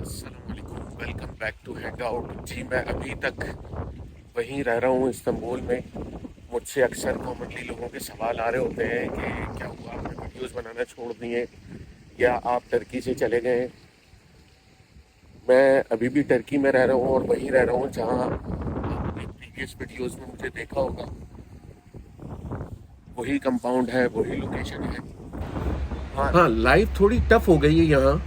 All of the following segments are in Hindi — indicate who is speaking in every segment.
Speaker 1: अस्सलामुअलैकुम, welcome back to hang out. जी, मैं अभी तक वहीं रह रहा हूँ इस्तांबुल में। मुझसे अक्सर कॉमनली लोगों के सवाल आ रहे होते हैं कि क्या हुआ, आपने वीडियोस बनाना छोड़ दिए या आप टर्की से चले गए। मैं अभी भी टर्की में रह रहा हूँ और वहीं रह रहा हूँ जहाँ आपने प्रीवियस वीडियोस में मुझे देखा होगा। वही कंपाउंड है, वही लोकेशन है। हाँ, लाइफ थोड़ी टफ हो गई है यहाँ।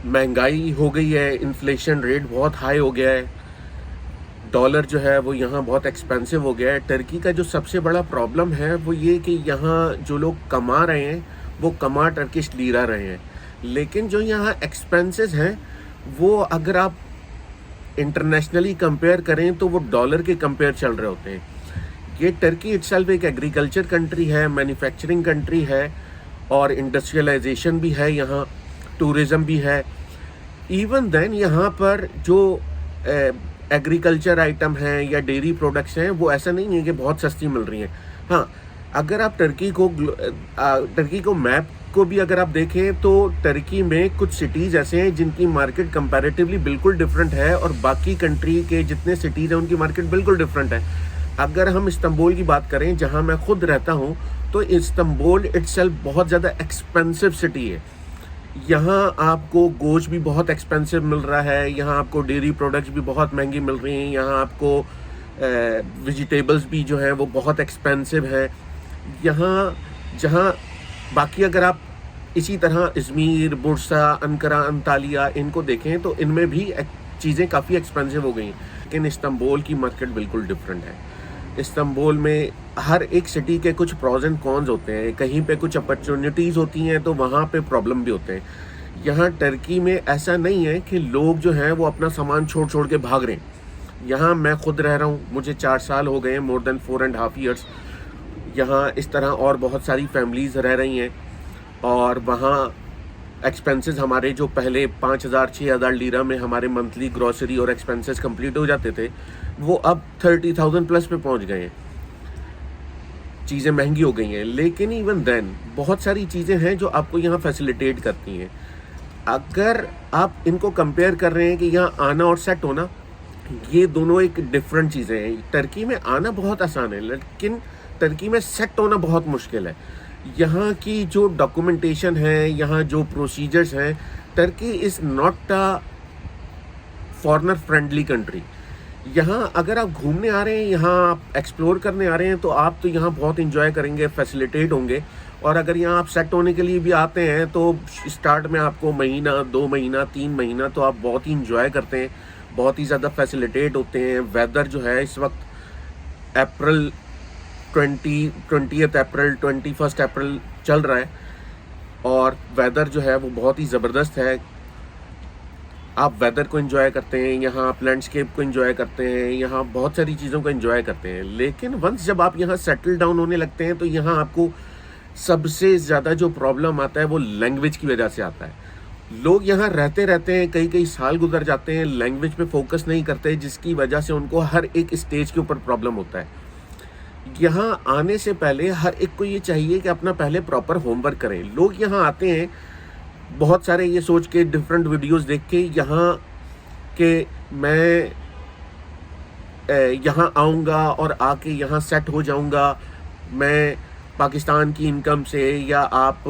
Speaker 1: महंगाई हो गई है, इन्फ्लेशन रेट बहुत हाई हो गया है। डॉलर जो है वो यहाँ बहुत एक्सपेंसिव हो गया है। टर्की का जो सबसे बड़ा प्रॉब्लम है वो ये कि यहाँ जो लोग कमा रहे हैं वो कमा टर्किश लीरा रहे हैं, लेकिन जो यहाँ एक्सपेंसेस हैं वो अगर आप इंटरनेशनली कंपेयर करें तो वो डॉलर के कंपेयर चल रहे होते हैं। ये टर्की इटसेल्फ एक एग्रीकल्चर कंट्री है, मैन्युफैक्चरिंग कंट्री है और इंडस्ट्रियलाइजेशन भी है यहाँ, टूरिज़्म भी है। इवन देन यहाँ पर जो एग्रीकल्चर आइटम हैं या डेयरी प्रोडक्ट्स हैं वो ऐसा नहीं है कि बहुत सस्ती मिल रही हैं। हाँ, अगर आप टर्की को मैप को भी अगर आप देखें तो टर्की में कुछ सिटीज़ ऐसे हैं जिनकी मार्केट कंपैरेटिवली बिल्कुल डिफरेंट है और बाकी कंट्री के जितने सिटीज़ हैं उनकी मार्केट बिल्कुल डिफरेंट है। अगर हम इस्तांबुल की बात करें जहाँ मैं खुद रहता हूँ, तो इस्तांबुल इटसेल्फ बहुत ज़्यादा एक्सपेंसिव सिटी है। यहाँ आपको गोश्त भी बहुत एक्सपेंसिव मिल रहा है, यहाँ आपको डेयरी प्रोडक्ट्स भी बहुत महंगी मिल रही हैं, यहाँ आपको वेजिटेबल्स भी जो हैं वो बहुत एक्सपेंसिव हैं। यहाँ जहाँ बाकी अगर आप इसी तरह इज़मीर, बुर्सा, अंकारा, अंतालिया इनको देखें तो इनमें भी चीज़ें काफ़ी एक्सपेंसिव हो गई हैं, लेकिन इस्तांबुल की मार्केट बिल्कुल डिफरेंट है। इस्तांबुल में हर एक सिटी के कुछ प्रॉज एंड कॉन्स होते हैं, कहीं पे कुछ अपॉर्चुनिटीज़ होती हैं तो वहाँ पे प्रॉब्लम भी होते हैं। यहाँ टर्की में ऐसा नहीं है कि लोग जो हैं वो अपना सामान छोड़ छोड़ के भाग रहे हैं। यहाँ मैं खुद रह रहा हूँ, मुझे 4 साल हो गए हैं, मोर देन 4.5 ईयर्स। यहाँ इस तरह और बहुत सारी फैमिलीज़ रह रही हैं और वहाँ एक्सपेंसेस हमारे जो पहले 5,000-6,000 लीरा में हमारे मंथली ग्रॉसरी और एक्सपेंसेस कंप्लीट हो जाते थे, वो अब 30,000 प्लस पे पहुंच गए हैं। चीज़ें महंगी हो गई हैं, लेकिन इवन देन बहुत सारी चीज़ें हैं जो आपको यहाँ फैसिलिटेट करती हैं। अगर आप इनको कंपेयर कर रहे हैं कि यहाँ आना और सेट होना, ये दोनों एक डिफरेंट चीज़ें हैं। टर्की में आना बहुत आसान है, लेकिन टर्की में सेट होना बहुत मुश्किल है। यहाँ की जो डॉक्यूमेंटेशन है, यहाँ जो प्रोसीजर्स हैं, Turkey is not a foreigner friendly country. यहाँ अगर आप घूमने आ रहे हैं, यहाँ आप एक्सप्लोर करने आ रहे हैं, तो आप तो यहाँ बहुत इंजॉय करेंगे, फैसिलिटेट होंगे। और अगर यहाँ आप सेट होने के लिए भी आते हैं तो स्टार्ट में आपको महीना, 2 महीना, 3 महीना तो आप बहुत ही इंजॉय करते हैं, बहुत ही ज़्यादा फैसिलिटेट होते हैं। वेदर जो है इस वक्त अप्रैल 20 अप्रैल 21 अप्रैल चल रहा है और वेदर जो है वो बहुत ही ज़बरदस्त है। आप वेदर को एंजॉय करते हैं, यहाँ आप लैंडस्केप को एंजॉय करते हैं, यहाँ बहुत सारी चीज़ों को एंजॉय करते हैं। लेकिन वंस जब आप यहाँ सेटल डाउन होने लगते हैं तो यहाँ आपको सबसे ज़्यादा जो प्रॉब्लम आता है वो लैंग्वेज की वजह से आता है। लोग यहाँ रहते रहते हैं, कई कई साल गुजर जाते हैं, लैंग्वेज पे फोकस नहीं करते, जिसकी वजह से उनको हर एक स्टेज के ऊपर प्रॉब्लम होता है। यहाँ आने से पहले हर एक को ये चाहिए कि अपना पहले प्रॉपर होमवर्क करें। लोग यहाँ आते हैं बहुत सारे ये सोच के, डिफरेंट वीडियोस देख के यहाँ के मैं यहाँ आऊँगा और आके यहाँ सेट हो जाऊँगा, मैं पाकिस्तान की इनकम से या आप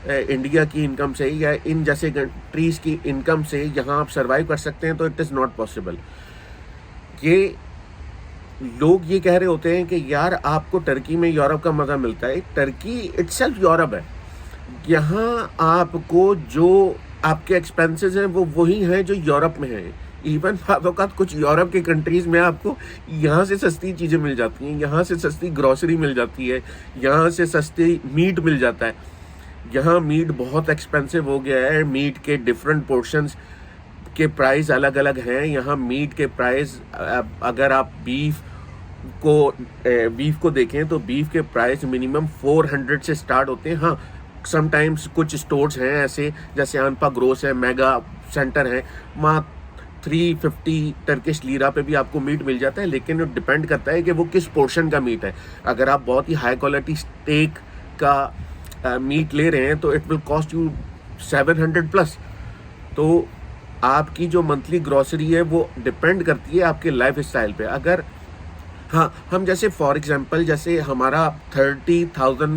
Speaker 1: इंडिया की इनकम से या इन जैसे कंट्रीज़ की इनकम से यहाँ आप सर्वाइव कर सकते हैं, तो इट इज़ नॉट पॉसिबल। ये लोग ये कह रहे होते हैं कि यार आपको टर्की में यूरोप का मज़ा मिलता है। टर्की इटसेल्फ यूरोप है। यहाँ आपको जो आपके एक्सपेंसेस हैं वो वही हैं जो यूरोप में हैं। इवन बाज़ कुछ यूरोप के कंट्रीज़ में आपको यहाँ से सस्ती चीज़ें मिल जाती हैं, यहाँ से सस्ती ग्रॉसरी मिल जाती है, यहाँ से सस्ती मीट मिल जाता है। यहाँ मीट बहुत एक्सपेंसिव हो गया है। मीट के डिफरेंट पोर्शंस के प्राइस अलग अलग हैं। यहाँ मीट के प्राइस, अगर आप बीफ को देखें तो बीफ के प्राइस मिनिमम 400 से स्टार्ट होते हैं। हाँ, समटाइम्स कुछ स्टोर्स हैं ऐसे, जैसे अनपा ग्रोस है, मेगा सेंटर है, वहाँ 350 टर्किश लीरा पे भी आपको मीट मिल जाता है। लेकिन वो डिपेंड करता है कि वो किस पोर्शन का मीट है। अगर आप बहुत ही हाई क्वालिटी स्टेक का मीट ले रहे हैं तो it will cost you 700 plus. तो आपकी जो मंथली ग्रॉसरी है वो डिपेंड करती है आपके लाइफ स्टाइल पे। अगर हाँ, हम जैसे फॉर एग्जांपल जैसे हमारा 30,000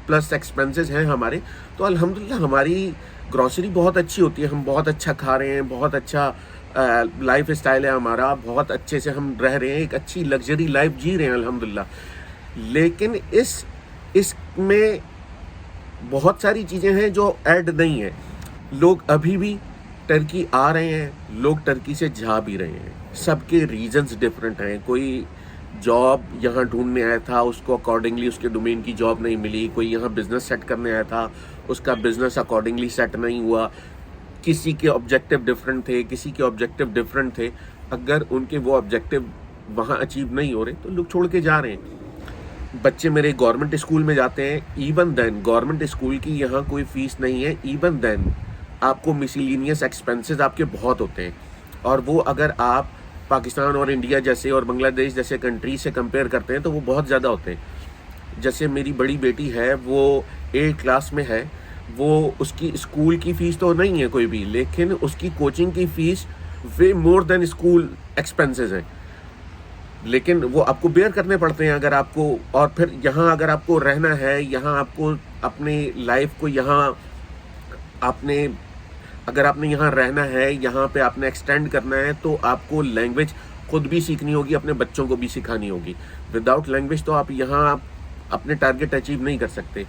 Speaker 1: प्लस एक्सपेंसेस हैं हमारे, तो अल्हम्दुलिल्लाह हमारी ग्रॉसरी बहुत अच्छी होती है, हम बहुत अच्छा खा रहे हैं, बहुत अच्छा लाइफ स्टाइल है हमारा, बहुत अच्छे से हम रह रहे हैं, एक अच्छी लग्जरी लाइफ जी रहे हैं अल्हम्दुलिल्लाह। लेकिन इसमें बहुत सारी चीज़ें हैं जो ऐड नहीं है। लोग अभी भी टर्की आ रहे हैं, लोग टर्की से जा भी रहे हैं, सबके रीजंस डिफरेंट हैं। कोई जॉब यहाँ ढूंढने आया था, उसको अकॉर्डिंगली उसके डोमेन की जॉब नहीं मिली। कोई यहाँ बिजनेस सेट करने आया था, उसका बिजनेस अकॉर्डिंगली सेट नहीं हुआ। किसी के ऑब्जेक्टिव डिफरेंट थे, किसी के ऑब्जेक्टिव डिफरेंट थे। अगर उनके वो ऑब्जेक्टिव वहाँ अचीव नहीं हो रहे तो लोग छोड़ के जा रहे हैं। बच्चे मेरे गवर्नमेंट स्कूल में जाते हैं, इवन देन गवर्नमेंट स्कूल की यहाँ कोई फीस नहीं है। इवन देन आपको मिसलिनियस एक्सपेंसेस आपके बहुत होते हैं, और वो अगर आप पाकिस्तान और इंडिया जैसे और बांग्लादेश जैसे कंट्री से कंपेयर करते हैं तो वो बहुत ज़्यादा होते हैं। जैसे मेरी बड़ी बेटी है, वो 8th क्लास में है, वो उसकी स्कूल की फ़ीस तो नहीं है कोई भी, लेकिन उसकी कोचिंग की फ़ीस वे मोर देन स्कूल एक्सपेंसेस हैं। लेकिन वो आपको बेयर करने पड़ते हैं अगर आपको, और फिर यहाँ अगर आपको रहना है, यहाँ आपको अपने लाइफ को यहाँ आपने अगर आपने यहाँ रहना है, यहाँ पे आपने एक्सटेंड करना है, तो आपको लैंग्वेज खुद भी सीखनी होगी, अपने बच्चों को भी सिखानी होगी। विदाउट लैंग्वेज तो आप यहाँ अपने टारगेट अचीव नहीं कर सकते।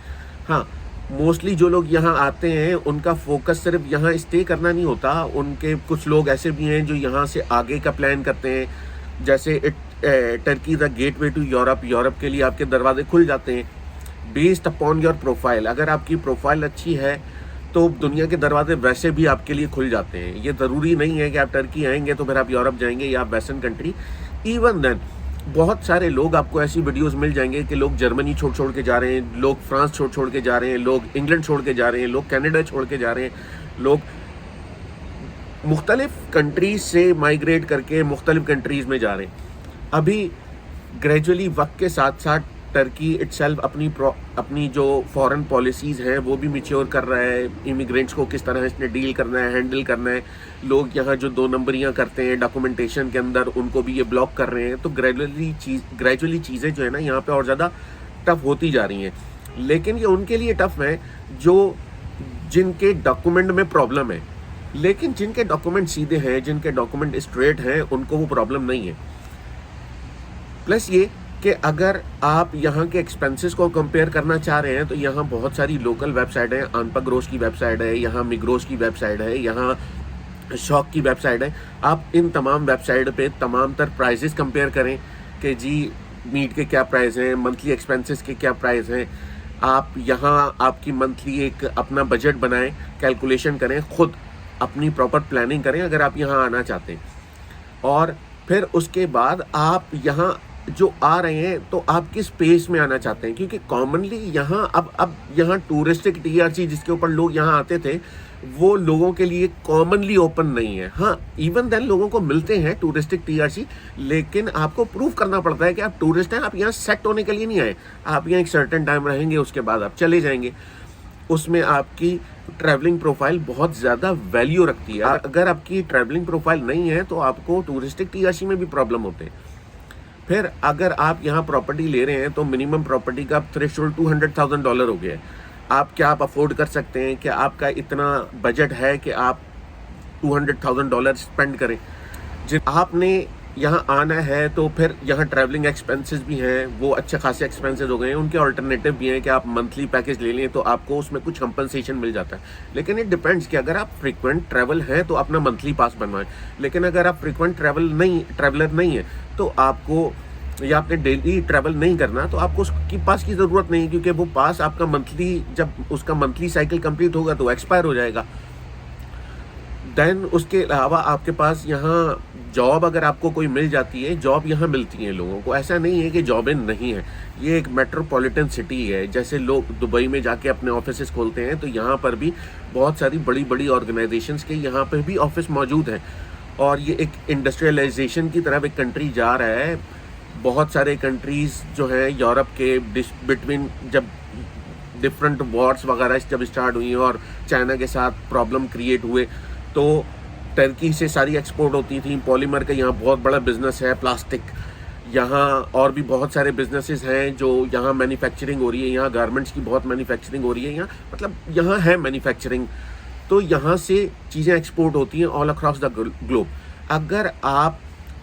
Speaker 1: हाँ, मोस्टली जो लोग यहाँ आते हैं उनका फोकस सिर्फ यहाँ स्टे करना नहीं होता। उनके कुछ लोग ऐसे भी हैं जो यहाँ से आगे का प्लान करते हैं। जैसे Turkey the gateway to Europe, Europe के लिए आपके दरवाजे खुल जाते हैं बेस्ड अपॉन योर प्रोफाइल। अगर आपकी प्रोफाइल अच्छी है तो दुनिया के दरवाजे वैसे भी आपके लिए खुल जाते हैं। ये ज़रूरी नहीं है कि आप टर्की आएंगे तो फिर आप यूरोप जाएंगे या आप वेस्टर्न कंट्री। इवन देन बहुत सारे लोग, आपको ऐसी वीडियोस मिल जाएंगे कि लोग जर्मनी छोड़ के जा रहे हैं, लोग फ्रांस छोड़ के जा रहे हैं, लोग इंग्लैंड छोड़ के जा रहे हैं, लोग कनाडा छोड़ के जा रहे हैं, लोग मुख्तलिफ कंट्रीज से माइग्रेट करके मुख्तलिफ कंट्रीज़ में जा रहे हैं। अभी ग्रेजुअली वक्त के साथ साथ टर्की इटसेल्फ अपनी जो फॉरेन पॉलिसीज़ हैं वो भी मैच्योर कर रहा है। इमिग्रेंट्स को किस तरह इसने डील करना है, हैंडल करना है। लोग यहाँ जो 2 नंबरियाँ करते हैं डॉक्यूमेंटेशन के अंदर, उनको भी ये ब्लॉक कर रहे हैं। तो ग्रेजुअली चीज़ें जो है ना यहाँ पे और ज़्यादा टफ होती जा रही हैं। लेकिन ये उनके लिए टफ है जो जिनके डॉक्यूमेंट में प्रॉब्लम है। लेकिन जिनके डॉक्यूमेंट सीधे हैं, जिनके डॉक्यूमेंट स्ट्रेट हैं, उनको वो प्रॉब्लम नहीं है। प्लस ये कि अगर आप यहाँ के एक्सपेंसेस को कंपेयर करना चाह रहे हैं तो यहाँ बहुत सारी लोकल वेबसाइट है। अनपग्रोस की वेबसाइट है, यहाँ मिग्रोस की वेबसाइट है, यहाँ शॉक की वेबसाइट है। आप इन तमाम वेबसाइट पे तमाम तर प्राइजेस कंपेयर करें कि जी मीट के क्या प्राइस हैं, मंथली एक्सपेंसेस के क्या प्राइस हैं। आप यहाँ आपकी मंथली एक अपना बजट बनाएं, कैलकुलेशन करें, खुद अपनी प्रॉपर प्लानिंग करें अगर आप यहाँ आना चाहते हैं। और फिर उसके बाद आप यहाँ जो आ रहे हैं तो आप किस पेस में आना चाहते हैं, क्योंकि कॉमनली यहाँ अब यहाँ टूरिस्टिक टीआरसी जिसके ऊपर लोग यहाँ आते थे वो लोगों के लिए कॉमनली ओपन नहीं है। हाँ, इवन देन लोगों को मिलते हैं टूरिस्टिक टीआरसी, लेकिन आपको प्रूव करना पड़ता है कि आप टूरिस्ट हैं। आप यहाँ सेट होने के लिए नहीं आए, आप यहाँ एक सर्टेन टाइम रहेंगे, उसके बाद आप चले जाएंगे। उसमें आपकी ट्रैवलिंग प्रोफाइल बहुत ज़्यादा वैल्यू रखती है। अगर आपकी ट्रैवलिंग प्रोफाइल नहीं है तो आपको टूरिस्टिक टीआरसी में भी प्रॉब्लम होते हैं। फिर अगर आप यहाँ प्रॉपर्टी ले रहे हैं तो मिनिमम प्रॉपर्टी का थ्रेशोल्ड $200,000 हो गया है। क्या आप अफोर्ड कर सकते हैं कि आपका इतना बजट है कि आप $200,000 स्पेंड करें? जब आपने यहाँ आना है तो फिर यहाँ ट्रैवलिंग एक्सपेंसेस भी हैं, वो अच्छे खासे एक्सपेंसेस हो गए हैं। उनके अल्टरनेटिव भी हैं कि आप मंथली पैकेज ले लें तो आपको उसमें कुछ कंपनसेशन मिल जाता है। लेकिन इट डिपेंड्स कि अगर आप फ्रीक्वेंट ट्रैवल हैं तो अपना मंथली पास बनवाएं। लेकिन अगर आप फ्रीक्वेंट ट्रैवलर नहीं है तो आपको, या आपने डेली ट्रैवल नहीं करना, तो आपको उसकी पास की ज़रूरत नहीं, क्योंकि वो पास आपका मंथली, जब उसका मंथली साइकिल कंप्लीट होगा तो एक्सपायर हो जाएगा। देन उसके अलावा आपके पास यहाँ जॉब अगर आपको कोई मिल जाती है, जॉब यहाँ मिलती है लोगों को। ऐसा नहीं है कि जॉबें नहीं है। ये एक मेट्रोपॉलिटन सिटी है। जैसे लोग दुबई में जाके अपने ऑफिसेस खोलते हैं तो यहाँ पर भी बहुत सारी बड़ी बड़ी ऑर्गेनाइजेशंस के यहाँ पर भी ऑफिस मौजूद हैं। और ये एक इंडस्ट्रियलाइजेशन की तरफ एक कंट्री जा रहा है। बहुत सारे कंट्रीज़ जो हैं यूरोप के बिटवीन, जब डिफरेंट वॉर्स वगैरह जब स्टार्ट हुई और चाइना के साथ प्रॉब्लम क्रिएट हुए, तो टर्की से सारी एक्सपोर्ट होती थी। पॉलीमर का यहाँ बहुत बड़ा बिजनेस है, प्लास्टिक, यहाँ और भी बहुत सारे बिजनेसेस हैं जो यहाँ मैन्युफैक्चरिंग हो रही है। यहाँ गारमेंट्स की बहुत मैन्युफैक्चरिंग हो रही है, यहाँ मतलब यहाँ है मैन्युफैक्चरिंग। तो यहाँ से चीज़ें एक्सपोर्ट होती हैं ऑल अक्रॉस द ग्लोब। अगर आप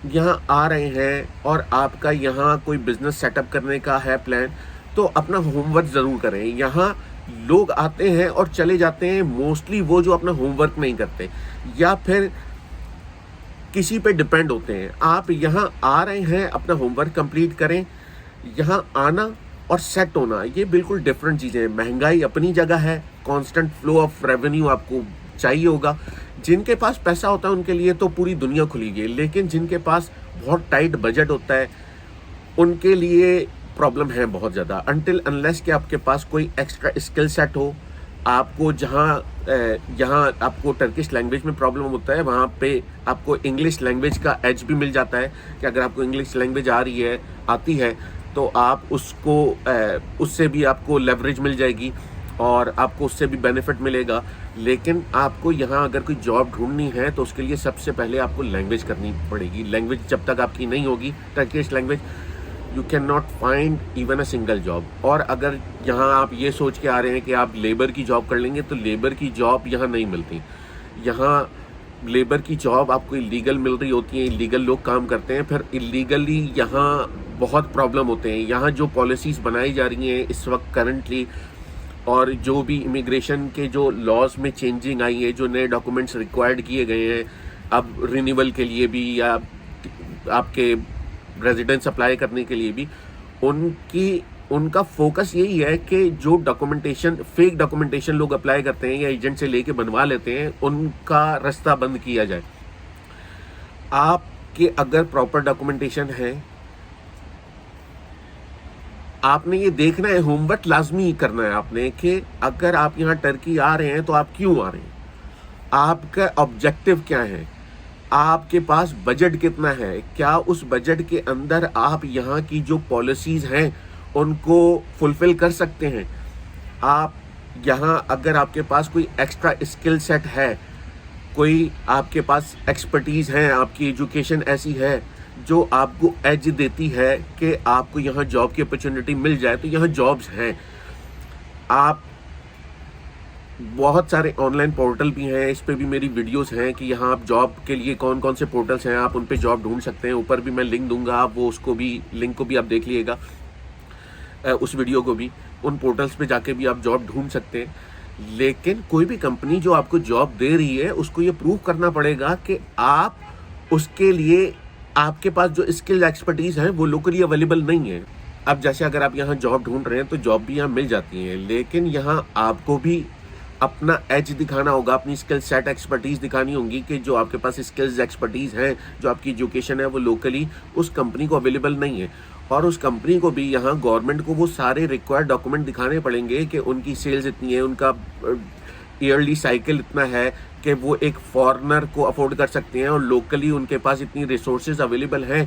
Speaker 1: यहाँ आ रहे हैं और आपका यहाँ कोई बिजनेस सेटअप करने का है प्लान, तो अपना होमवर्क ज़रूर करें। यहाँ लोग आते हैं और चले जाते हैं, मोस्टली वो जो अपना होमवर्क नहीं करते या फिर किसी पे डिपेंड होते हैं। आप यहाँ आ रहे हैं, अपना होमवर्क कंप्लीट करें। यहाँ आना और सेट होना ये बिल्कुल डिफरेंट चीज़ें हैं। महंगाई अपनी जगह है, कांस्टेंट फ्लो ऑफ रेवेन्यू आपको चाहिए होगा। जिनके पास पैसा होता है उनके लिए तो पूरी दुनिया खुली है, लेकिन जिनके पास बहुत टाइट बजट होता है उनके लिए प्रॉब्लम है बहुत ज़्यादा। अनटिल अनलेस कि आपके पास कोई एक्स्ट्रा स्किल सेट हो। आपको यहाँ आपको टर्किश लैंग्वेज में प्रॉब्लम होता है, वहाँ पे आपको इंग्लिश लैंग्वेज का एज भी मिल जाता है कि अगर आपको इंग्लिश लैंग्वेज आती है तो आप उससे भी आपको लेवरेज मिल जाएगी और आपको उससे भी बेनिफिट मिलेगा। लेकिन आपको यहाँ अगर कोई जॉब ढूंढनी है तो उसके लिए सबसे पहले आपको लैंग्वेज करनी पड़ेगी। लैंग्वेज जब तक आपकी नहीं होगी, Turkish language, you can not find even a single job. और अगर यहाँ आप ये सोच के आ रहे हैं कि आप लेबर की जॉब कर लेंगे, तो लेबर की जॉब यहाँ नहीं मिलती। यहाँ लेबर की जॉब आपको इलीगल मिल रही होती है, इलीगल लोग काम करते हैं, फिर इलीगली यहाँ बहुत प्रॉब्लम होते हैं। यहाँ जो पॉलिसीज़ बनाई जा रही हैं इस वक्त करंटली, और जो भी इमिग्रेशन के जो लॉज में चेंजिंग आई है, जो नए डॉक्यूमेंट्स रिक्वायर्ड किए गए हैं अब रिन्यूअल के लिए भी या आपके रेजिडेंस अप्लाई करने के लिए भी, उनका फोकस यही है कि जो डॉक्यूमेंटेशन, फेक डॉक्यूमेंटेशन लोग अप्लाई करते हैं या एजेंट से लेके बनवा लेते हैं, उनका रास्ता बंद किया जाए। आपके अगर प्रॉपर डॉक्यूमेंटेशन है, आपने ये देखना है, होमवर्क लाजमी करना है आपने कि अगर आप यहाँ टर्की आ रहे हैं तो आप क्यों आ रहे हैं, आपका ऑब्जेक्टिव क्या है, आपके पास बजट कितना है, क्या उस बजट के अंदर आप यहाँ की जो पॉलिसीज़ हैं उनको फुलफिल कर सकते हैं। आप यहाँ अगर आपके पास कोई एक्स्ट्रा स्किल सेट है, कोई आपके पास एक्सपर्टीज़ है, आपकी एजुकेशन ऐसी है जो आपको एज देती है कि आपको यहाँ जॉब की अपॉर्चुनिटी मिल जाए, तो यहाँ जॉब्स हैं। आप बहुत सारे ऑनलाइन पोर्टल भी हैं, इस पे भी मेरी वीडियोस हैं कि यहाँ आप जॉब के लिए कौन कौन से पोर्टल्स हैं, आप उन पे जॉब ढूंढ सकते हैं। ऊपर भी मैं लिंक दूंगा, आप वो उसको भी, लिंक को भी आप देख लीजिएगा, उस वीडियो को भी। उन पोर्टल्स पे जाके भी आप जॉब ढूंढ सकते हैं। लेकिन कोई भी कंपनी जो आपको जॉब दे रही है उसको ये प्रूव करना पड़ेगा कि आप उसके लिए, आपके पास जो स्किल एक्सपर्टीज़ है वो लोकली अवेलेबल नहीं है। अब जैसे अगर आप यहाँ जॉब ढूंढ रहे हैं तो जॉब भी यहाँ मिल जाती है, लेकिन यहाँ आपको भी अपना एज दिखाना होगा, अपनी स्किल सेट एक्सपर्टीज़ दिखानी होगी कि जो आपके पास स्किल्स एक्सपर्टीज़ हैं, जो आपकी एजुकेशन है, वो लोकली उस कंपनी को अवेलेबल नहीं है। और उस कंपनी को भी यहाँ गवर्नमेंट को वो सारे रिक्वायर्ड डॉक्यूमेंट दिखाने पड़ेंगे कि उनकी सेल्स इतनी है, उनका ईयरली साइकिल इतना है कि वो एक फॉरेनर को अफोर्ड कर सकते हैं, और लोकली उनके पास इतनी रिसोर्सेज अवेलेबल हैं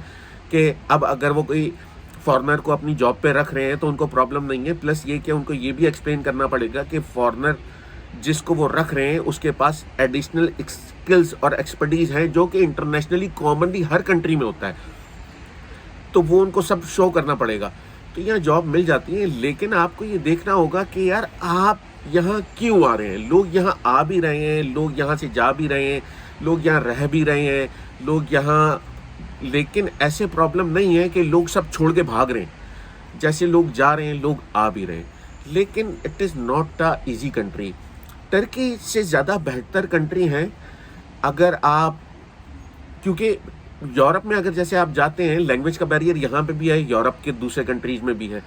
Speaker 1: कि अब अगर वो कोई फॉरेनर को अपनी जॉब पे रख रहे हैं तो उनको प्रॉब्लम नहीं है। प्लस ये कि उनको ये भी एक्सप्लेन करना पड़ेगा कि फॉरेनर जिसको वो रख रहे हैं उसके पास एडिशनल स्किल्स और एक्सपर्टीज़ हैं जो कि इंटरनेशनली कॉमनली हर कंट्री में होता है, तो वो उनको सब शो करना पड़ेगा। तो यहाँ जॉब मिल जाती है, लेकिन आपको ये देखना होगा कि यार आप यहाँ क्यों आ रहे हैं। लोग यहाँ आ भी रहे हैं, लोग यहाँ से जा भी रहे हैं, लोग यहाँ रह भी रहे हैं, लोग यहाँ, लेकिन ऐसे प्रॉब्लम नहीं है कि लोग सब छोड़ के भाग रहे हैं। जैसे लोग जा रहे हैं लोग आ भी रहे हैं, लेकिन it is not a easy country. Turkey से ज़्यादा बेहतर कंट्री है अगर आप, क्योंकि यूरोप में अगर जैसे आप जाते हैं, लैंग्वेज का बैरियर यहाँ पे भी है, यूरोप के दूसरे कंट्रीज़ में भी है,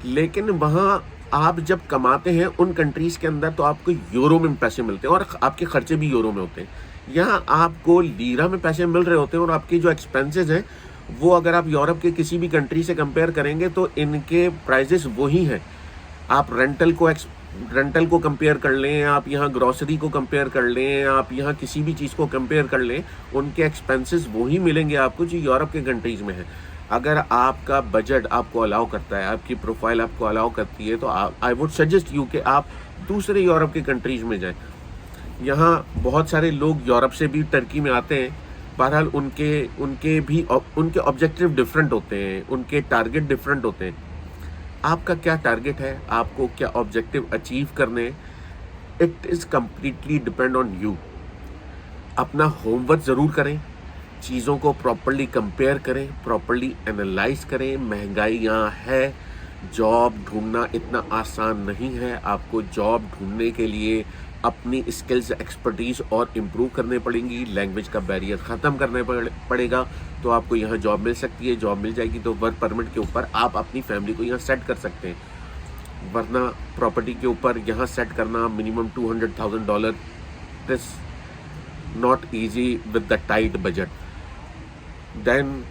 Speaker 1: लेकिन वहाँ आप जब कमाते हैं उन कंट्रीज़ के अंदर तो आपको यूरो में पैसे मिलते हैं और आपके खर्चे भी यूरो में होते हैं। यहाँ आपको लीरा में पैसे मिल रहे होते हैं और आपकी जो एक्सपेंसेस हैं वो अगर आप यूरोप के किसी भी कंट्री से कंपेयर करेंगे तो इनके प्राइजेस वही हैं। आप रेंटल को कंपेयर कर लें, आप यहाँ ग्रॉसरी को कंपेयर कर लें, आप यहाँ किसी भी चीज़ को कंपेयर कर लें, उनके एक्सपेंसेस वही मिलेंगे आपको जो यूरोप के कंट्रीज़ में है। अगर आपका बजट आपको अलाउ करता है, आपकी प्रोफाइल आपको अलाउ करती है, तो आई वुड सजेस्ट यू कि आप दूसरे यूरोप के कंट्रीज़ में जाएं। यहाँ बहुत सारे लोग यूरोप से भी टर्की में आते हैं। बहरहाल उनके ऑब्जेक्टिव डिफरेंट होते हैं, उनके टारगेट डिफरेंट होते हैं। आपका क्या टारगेट है, आपको क्या ऑब्जेक्टिव अचीव करने, it is completely depend on you. अपना होमवर्क ज़रूर करें, चीज़ों को प्रॉपर्ली कंपेयर करें, प्रॉपर्ली एनालाइज करें। महंगाई यहाँ है, जॉब ढूंढना इतना आसान नहीं है। आपको जॉब ढूंढने के लिए अपनी स्किल्स, एक्सपर्टीज़ और इम्प्रूव करने पड़ेंगी। लैंग्वेज का बैरियर ख़त्म करने पड़ेगा, तो आपको यहाँ जॉब मिल सकती है। जॉब मिल जाएगी तो वर्क परमिट के ऊपर आप अपनी फैमिली को यहाँ सेट कर सकते हैं। वरना प्रॉपर्टी के ऊपर यहाँ सेट करना minimum $200,000 is not easy with the tight budget. Then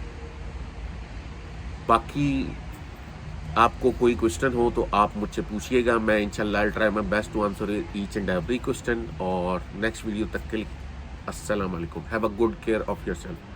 Speaker 1: बाकी आपको कोई क्वेश्चन हो तो आप मुझसे पूछिएगा, मैं इंशाल्लाह I try my best to answer each and every question. और नेक्स्ट वीडियो तक के लिए अस्सलाम वालेकुम, have a good care of yourself.